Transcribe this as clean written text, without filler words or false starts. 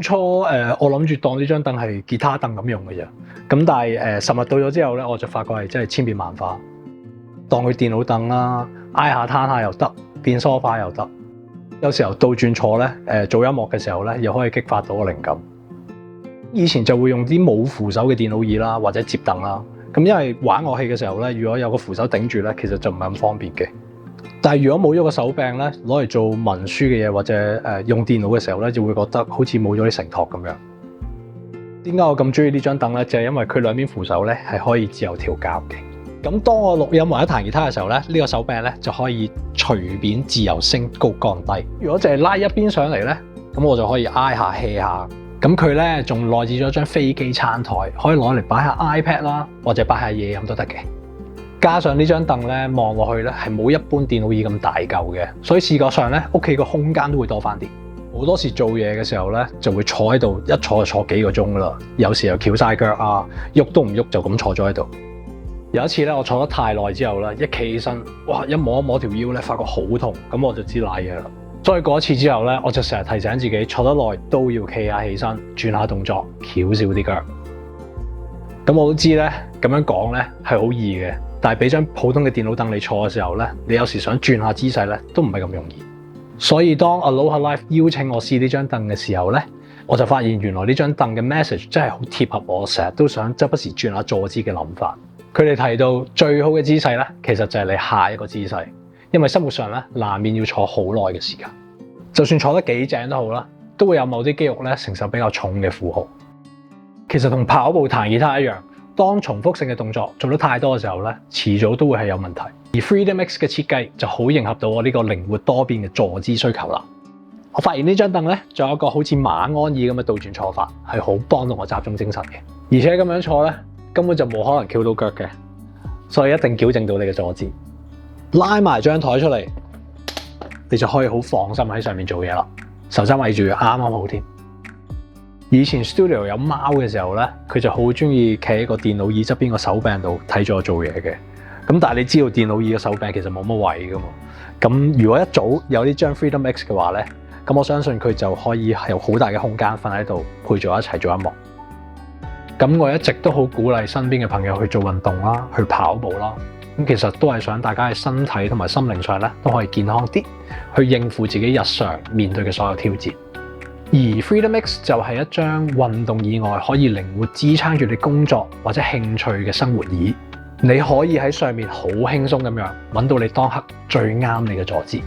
初我諗住當呢張凳係吉他凳咁用嘅啫，咁但係實物到咗之後咧，我就發覺係真係千變萬化。當佢電腦凳啦，挨下攤下又得，變梳化又得。有時候倒轉坐咧，做音樂嘅時候咧，又可以激發到個靈感。以前就會用啲冇扶手嘅電腦椅啦，或者摺凳啦。咁因為玩樂器嘅時候咧，如果有個扶手頂住咧，其實就唔係咁方便嘅。但係如果冇咗個手柄咧，攞嚟做文書嘅嘢或者用電腦嘅時候咧，就會覺得好似冇咗啲承托咁樣。點解我咁中意呢張凳咧？就係因為佢兩邊扶手咧係可以自由調校嘅。咁當我錄音或者彈吉他嘅時候咧，呢個手柄咧就可以隨便自由升高降低。如果淨係拉一邊上嚟咧，咁我就可以挨下 hea 下。咁佢咧仲內置咗張飛機餐台，可以攞嚟擺下 iPad 啦，或者擺下嘢咁都得嘅。加上呢張凳咧，望落去咧係冇一般電腦椅咁大嚿嘅，所以視覺上咧屋企個空間都會多翻啲。好多時做嘢嘅時候咧，就會坐喺度，一坐就坐幾個鐘啦。有時又翹晒腳啊，喐都唔喐就咁坐咗喺度。有一次咧，我坐得太耐之後咧，一企起身，哇！一摸一摸條腰咧，發覺好痛，咁我就知賴嘢啦。再過一次之後咧，我就成日提醒自己坐得耐都要企下起身，轉下動作，翹少啲腳。咁我都知咧，咁樣講咧係好易嘅。但係俾張普通嘅電腦凳你坐嘅時候咧，你有時想轉下姿勢咧，都唔係咁容易。所以當 Aloha Life 邀請我試呢張凳嘅時候咧，我就發現原來呢張凳嘅 message 真係好貼合我成日都想周不時轉下坐姿嘅諗法。佢哋提到最好嘅姿勢咧，其實就係你下一個姿勢，因為生活上咧難免要坐好耐嘅時間。就算坐得幾正都好啦，都會有某啲肌肉咧承受比較重嘅負荷。其實同跑步彈吉他一樣。當重複性嘅動作做得太多嘅時候咧，遲早都會係有問題。而 Freedom X 嘅設計就好迎合到我呢個靈活多變嘅坐姿需求啦。我發現呢張凳咧，仲有一個好似馬鞍椅咁嘅倒轉坐法，係好幫到我集中精神嘅。而且咁樣坐咧，根本就冇可能翹到腳嘅，所以一定矯正到你嘅坐姿。拉埋張台出嚟，你就可以好放心喺上面做嘢啦。手踭圍住啱啱好添。以前 studio 有貓嘅時候咧，佢就好中意企喺個電腦椅側邊個手柄度睇住我做嘢嘅。咁但係你知道電腦椅嘅手柄其實冇乜位噶嘛。咁如果一早有呢張 Freedom X 嘅話咧，咁我相信佢就可以有好大嘅空間瞓喺度陪住我一齊做音樂。咁我一直都好鼓勵身邊嘅朋友去做運動啦，去跑步啦。咁其實都係想大家嘅身體同埋心靈上咧都可以健康啲，去應付自己日常面對嘅所有挑戰。而 Freedom X 就係一張運動以外可以靈活支撐住你工作或者興趣嘅生活椅，你可以喺上面好輕鬆咁樣揾到你當刻最啱你嘅坐姿。